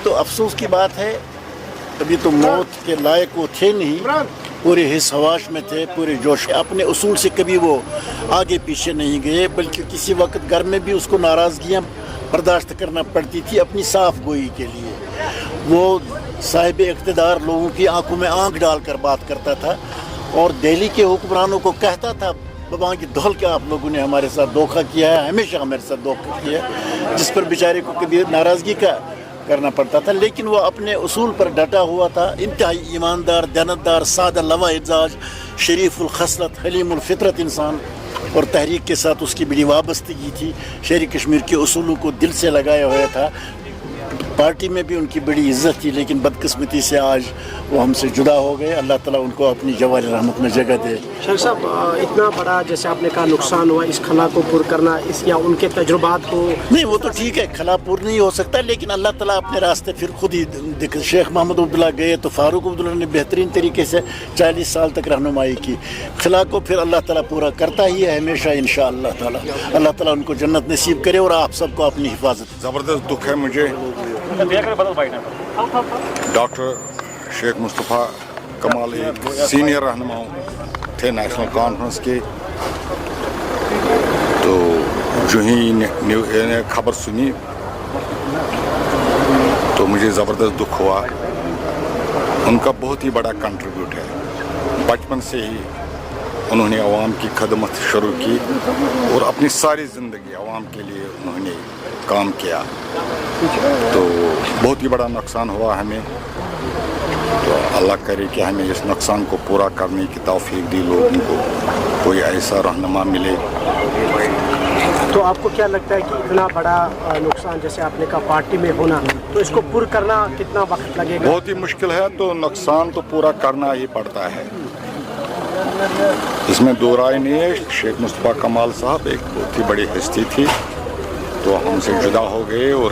تو افسوس کی بات ہے، ابھی تو موت کے لائق وہ تھے نہیں، پورے حس حواس میں تھے، پورے جوش، اپنے اصول سے کبھی وہ آگے پیچھے نہیں گئے، بلکہ کسی وقت گھر میں بھی اس کو ناراضگیاں برداشت کرنا پڑتی تھی اپنی صاف گوئی کے لیے۔ وہ صاحب اقتدار لوگوں کی آنکھوں میں آنکھ ڈال کر بات کرتا تھا اور دہلی کے حکمرانوں کو کہتا تھا بابا کی دھول کے آپ لوگوں نے ہمارے ساتھ دھوکہ کیا ہے، ہمیشہ ہمارے ساتھ دھوکہ کیا ہے، جس پر بیچارے کو کبھی ناراضگی کا کرنا پڑتا تھا، لیکن وہ اپنے اصول پر ڈٹا ہوا تھا۔ انتہائی ایماندار، دیانتدار، سادہ لوا اعزاز، شریف الخصلت، حلیم الفطرت انسان، اور تحریک کے ساتھ اس کی بڑی وابستگی تھی، شہری کشمیر کے اصولوں کو دل سے لگایا ہوا تھا۔ پارٹی میں بھی ان کی بڑی عزت تھی، لیکن بدقسمتی سے آج وہ ہم سے جدا ہو گئے۔ اللہ تعالیٰ ان کو اپنی جوال رحمت میں جگہ دے۔ شیخ صاحب، اتنا بڑا جیسے آپ نے کہا نقصان ہوا، اس خلا کو پر کرنا، اس یا ان کے تجربات کو، نہیں وہ تو ٹھیک ہے، خلا پور نہیں ہو سکتا، لیکن اللہ تعالیٰ اپنے راستے پھر خود ہی شیخ محمد عبداللہ گئے تو فاروق عبداللہ نے بہترین طریقے سے 40 سال تک رہنمائی کی، خلا کو پھر اللہ تعالیٰ پورا کرتا ہی ہے ہمیشہ انشاءاللہ تعالیٰ۔ اللہ تعالیٰ ان کو جنت نصیب کرے اور آپ سب کو اپنی حفاظت۔ زبردست دکھ ہے مجھے، ڈاکٹر شیخ مصطفیٰ کمال ایک سینئر رہنما تھے نیشنل کانفرنس کے، تو جو ہی خبر سنی تو مجھے زبردست دکھ ہوا۔ ان کا بہت ہی بڑا کنٹریبیوٹ ہے، بچپن سے ہی انہوں نے عوام کی خدمت شروع کی اور اپنی ساری زندگی عوام کے لیے انہوں نے کام کیا، تو بہت ہی بڑا نقصان ہوا ہمیں۔ تو اللہ کرے کہ ہمیں اس نقصان کو پورا کرنے کی توفیق دی، لوگوں کو کوئی ایسا رہنما ملے۔ تو آپ کو کیا لگتا ہے کہ اتنا بڑا نقصان جیسے آپ نے کہا پارٹی میں ہونا، تو اس کو پر کرنا کتنا وقت لگے گا؟ بہت ہی مشکل ہے، تو نقصان تو پورا کرنا ہی پڑتا ہے، اس میں دو رائے نہیں ہے۔ شیخ مصطفیٰ کمال صاحب ایک بہت ہی بڑی ہستی تھی، تو ہم سے جدا ہو گئے اور